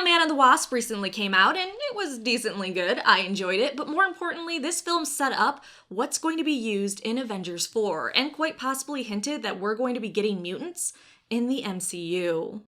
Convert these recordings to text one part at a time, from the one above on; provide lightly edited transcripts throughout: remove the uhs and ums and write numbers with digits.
Ant-Man and the Wasp recently came out, and it was decently good. I enjoyed it, but more importantly, this film set up what's going to be used in Avengers 4, and quite possibly hinted that we're going to be getting mutants in the MCU.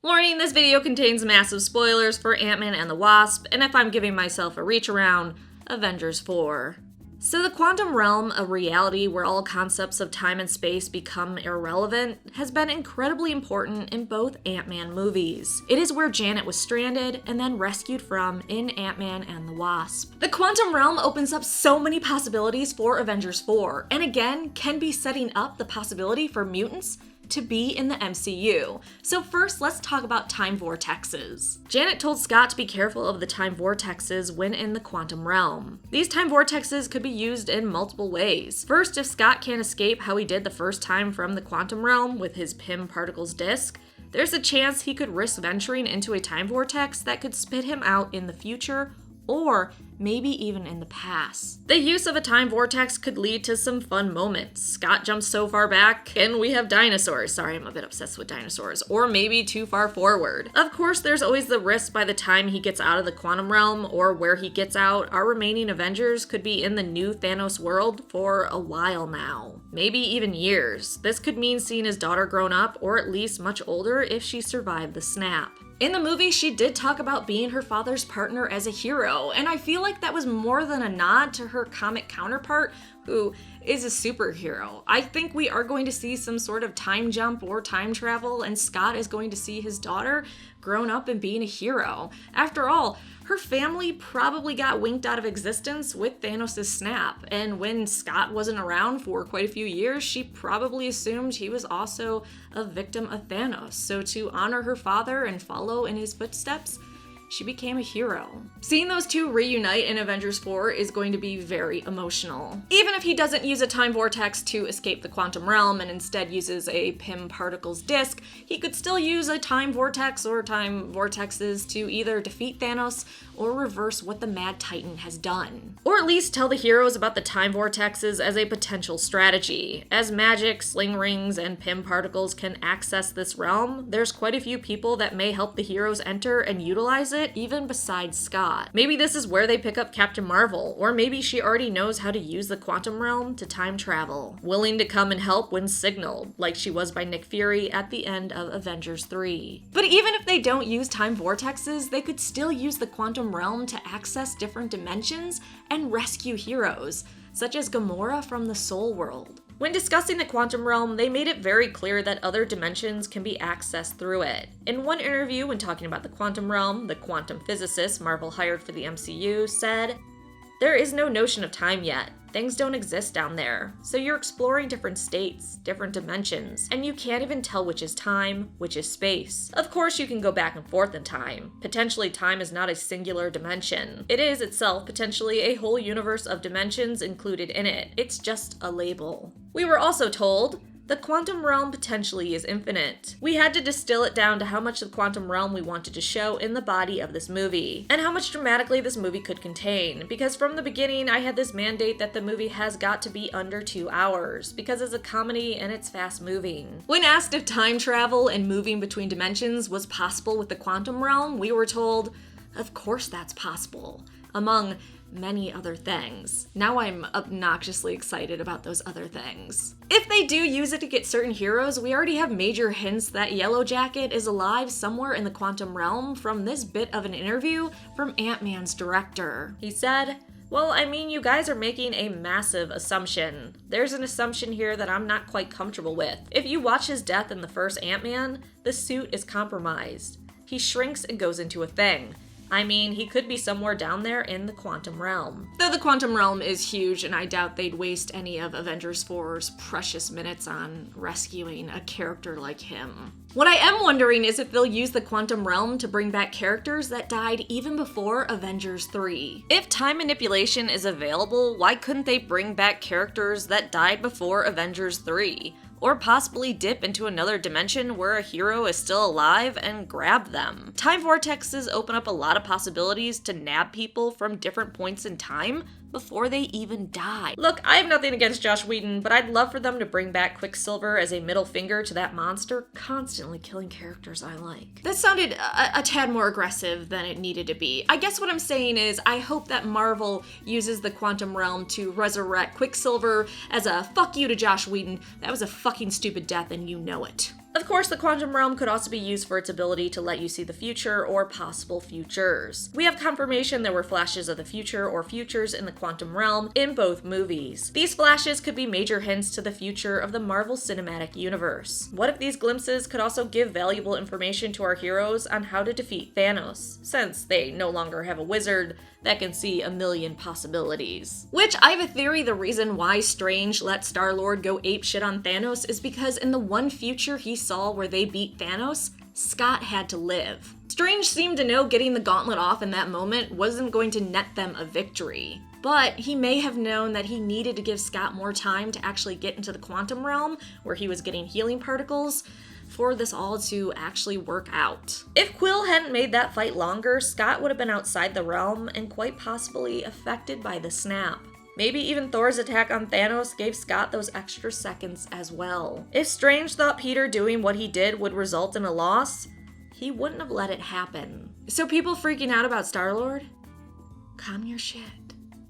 Warning, this video contains massive spoilers for Ant-Man and the Wasp, and if I'm giving myself a reach around, Avengers 4. So the quantum realm, a reality where all concepts of time and space become irrelevant, has been incredibly important in both Ant-Man movies. It is where Janet was stranded and then rescued from in Ant-Man and the Wasp. The quantum realm opens up so many possibilities for Avengers 4, and again, can be setting up the possibility for mutants to be in the MCU. So first, let's talk about time vortexes. Janet told Scott to be careful of the time vortexes when in the quantum realm. These time vortexes could be used in multiple ways. First, if Scott can't escape how he did the first time from the quantum realm with his Pym particles disc, there's a chance he could risk venturing into a time vortex that could spit him out in the future or maybe even in the past. The use of a time vortex could lead to some fun moments. Scott jumps so far back, and we have dinosaurs. Sorry, I'm a bit obsessed with dinosaurs. Or maybe too far forward. Of course, there's always the risk by the time he gets out of the quantum realm, or where he gets out, our remaining Avengers could be in the new Thanos world for a while now. Maybe even years. This could mean seeing his daughter grown up, or at least much older if she survived the snap. In the movie, she did talk about being her father's partner as a hero, and I feel like that was more than a nod to her comic counterpart, who is a superhero. I think we are going to see some sort of time jump or time travel, and Scott is going to see his daughter grown up and being a hero. After all, her family probably got winked out of existence with Thanos' snap, and when Scott wasn't around for quite a few years, she probably assumed he was also a victim of Thanos. So to honor her father and follow in his footsteps, she became a hero. Seeing those two reunite in Avengers 4 is going to be very emotional. Even if he doesn't use a time vortex to escape the quantum realm and instead uses a Pym particles disc, he could still use a time vortex or time vortexes to either defeat Thanos or reverse what the Mad Titan has done. Or at least tell the heroes about the time vortexes as a potential strategy. As magic, sling rings, and Pym particles can access this realm, there's quite a few people that may help the heroes enter and utilize it, even besides Scott. Maybe this is where they pick up Captain Marvel, or maybe she already knows how to use the quantum realm to time travel, willing to come and help when signaled, like she was by Nick Fury at the end of Avengers 3. But even if they don't use time vortexes, they could still use the quantum realm to access different dimensions and rescue heroes, such as Gamora from the Soul World. When discussing the quantum realm, they made it very clear that other dimensions can be accessed through it. In one interview when talking about the quantum realm, the quantum physicist Marvel hired for the MCU said, "There is no notion of time yet. Things don't exist down there. So you're exploring different states, different dimensions, and you can't even tell which is time, which is space. Of course you can go back and forth in time. Potentially time is not a singular dimension. It is itself potentially a whole universe of dimensions included in it. It's just a label." We were also told, the quantum realm potentially is infinite. We had to distill it down to how much of the quantum realm we wanted to show in the body of this movie, and how much dramatically this movie could contain, because from the beginning I had this mandate that the movie has got to be under 2 hours, because it's a comedy and it's fast moving. When asked if time travel and moving between dimensions was possible with the quantum realm, we were told, of course that's possible, among many other things. Now I'm obnoxiously excited about those other things. If they do use it to get certain heroes, we already have major hints that Yellow Jacket is alive somewhere in the quantum realm from this bit of an interview from Ant-Man's director. He said, "Well, I mean, you guys are making a massive assumption. There's an assumption here that I'm not quite comfortable with. If you watch his death in the first Ant-Man, the suit is compromised. He shrinks and goes into a thing. I mean, he could be somewhere down there in the quantum realm." Though the quantum realm is huge, and I doubt they'd waste any of Avengers 4's precious minutes on rescuing a character like him. What I am wondering is if they'll use the quantum realm to bring back characters that died even before Avengers 3. If time manipulation is available, why couldn't they bring back characters that died before Avengers 3? Or possibly dip into another dimension where a hero is still alive and grab them. Time vortexes open up a lot of possibilities to nab people from different points in time before they even die. Look, I have nothing against Joss Whedon, but I'd love for them to bring back Quicksilver as a middle finger to that monster constantly killing characters I like. That sounded a tad more aggressive than it needed to be. I guess what I'm saying is I hope that Marvel uses the quantum realm to resurrect Quicksilver as a fuck you to Joss Whedon. That was a fucking stupid death and you know it. Of course, the quantum realm could also be used for its ability to let you see the future or possible futures. We have confirmation there were flashes of the future or futures in the quantum realm in both movies. These flashes could be major hints to the future of the Marvel Cinematic Universe. What if these glimpses could also give valuable information to our heroes on how to defeat Thanos, since they no longer have a wizard that can see a million possibilities. Which, I have a theory the reason why Strange let Star-Lord go apeshit on Thanos is because in the one future he saw where they beat Thanos, Scott had to live. Strange seemed to know getting the gauntlet off in that moment wasn't going to net them a victory. But he may have known that he needed to give Scott more time to actually get into the quantum realm, where he was getting healing particles, for this all to actually work out. If Quill hadn't made that fight longer, Scott would have been outside the realm and quite possibly affected by the snap. Maybe even Thor's attack on Thanos gave Scott those extra seconds as well. If Strange thought Peter doing what he did would result in a loss, he wouldn't have let it happen. So people freaking out about Star-Lord? Calm your shit.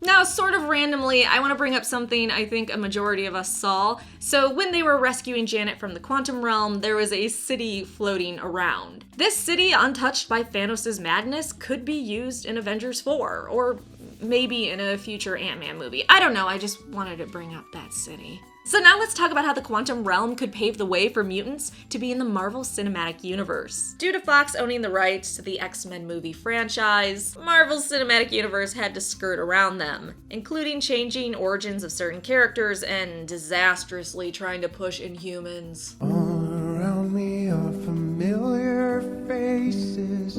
Now, sort of randomly, I want to bring up something I think a majority of us saw. So when they were rescuing Janet from the quantum realm, there was a city floating around. This city, untouched by Thanos' madness, could be used in Avengers 4, or maybe in a future Ant-Man movie. I don't know, I just wanted to bring up that city. So now let's talk about how the quantum realm could pave the way for mutants to be in the Marvel Cinematic Universe. Due to Fox owning the rights to the X-Men movie franchise, Marvel's Cinematic Universe had to skirt around them, including changing origins of certain characters and disastrously trying to push Inhumans. All around me are familiar faces.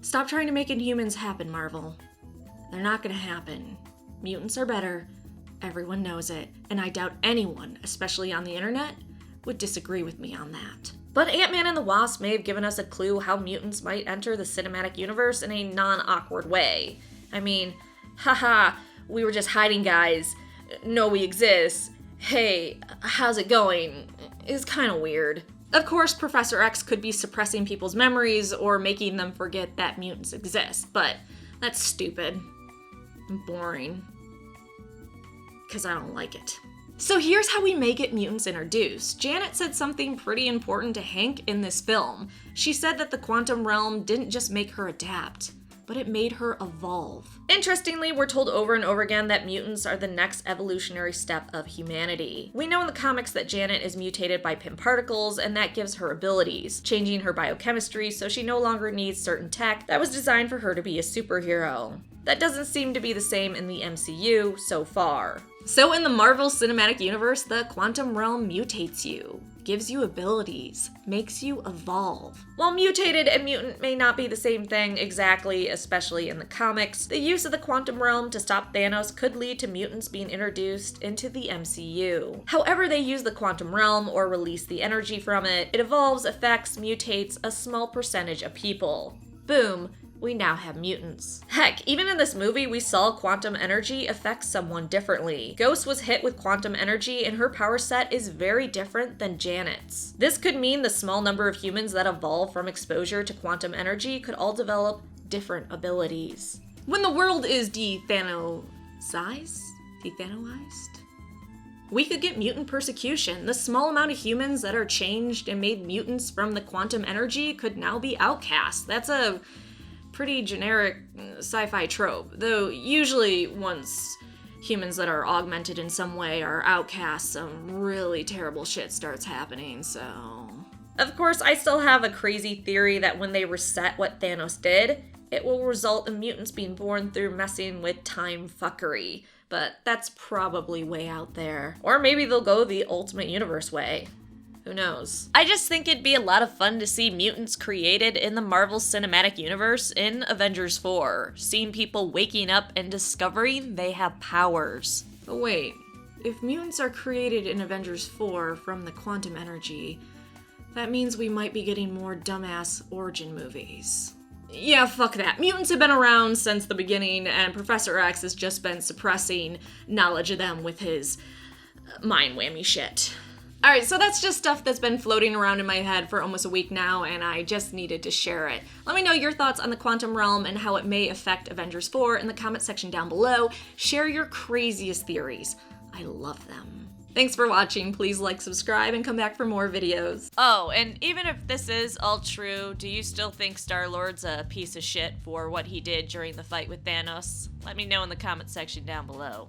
Stop trying to make Inhumans happen, Marvel. They're not gonna happen. Mutants are better. Everyone knows it, and I doubt anyone, especially on the internet, would disagree with me on that. But Ant-Man and the Wasp may have given us a clue how mutants might enter the cinematic universe in a non-awkward way. I mean, haha, we were just hiding, guys. No, we exist. Hey, how's it going? It's kind of weird. Of course, Professor X could be suppressing people's memories or making them forget that mutants exist, but that's stupid and boring. Because I don't like it. So here's how we may get mutants introduced. Janet said something pretty important to Hank in this film. She said that the quantum realm didn't just make her adapt, but it made her evolve. Interestingly, we're told over and over again that mutants are the next evolutionary step of humanity. We know in the comics that Janet is mutated by Pym particles, and that gives her abilities, changing her biochemistry so she no longer needs certain tech that was designed for her to be a superhero. That doesn't seem to be the same in the MCU so far. So in the Marvel Cinematic Universe, the quantum realm mutates you, gives you abilities, makes you evolve. While mutated and mutant may not be the same thing exactly, especially in the comics, the use of the quantum realm to stop Thanos could lead to mutants being introduced into the MCU. However they use the quantum realm or release the energy from it, it evolves, affects, mutates a small percentage of people. Boom. We now have mutants. Heck, even in this movie, we saw quantum energy affect someone differently. Ghost was hit with quantum energy and her power set is very different than Janet's. This could mean the small number of humans that evolve from exposure to quantum energy could all develop different abilities. When the world is de-Thanoized, we could get mutant persecution. The small amount of humans that are changed and made mutants from the quantum energy could now be outcast. That's a pretty generic sci-fi trope, though usually once humans that are augmented in some way are outcast, some really terrible shit starts happening, so... Of course, I still have a crazy theory that when they reset what Thanos did, it will result in mutants being born through messing with time fuckery, but that's probably way out there. Or maybe they'll go the Ultimate Universe way. Who knows? I just think it'd be a lot of fun to see mutants created in the Marvel Cinematic Universe in Avengers 4, seeing people waking up and discovering they have powers. But wait, if mutants are created in Avengers 4 from the quantum energy, that means we might be getting more dumbass origin movies. Yeah, fuck that. Mutants have been around since the beginning, and Professor X has just been suppressing knowledge of them with his mind whammy shit. Alright, so that's just stuff that's been floating around in my head for almost a week now, and I just needed to share it. Let me know your thoughts on the quantum realm and how it may affect Avengers 4 in the comment section down below. Share your craziest theories. I love them. Thanks for watching. Please like, subscribe, and come back for more videos. Oh, and even if this is all true, do you still think Star-Lord's a piece of shit for what he did during the fight with Thanos? Let me know in the comment section down below.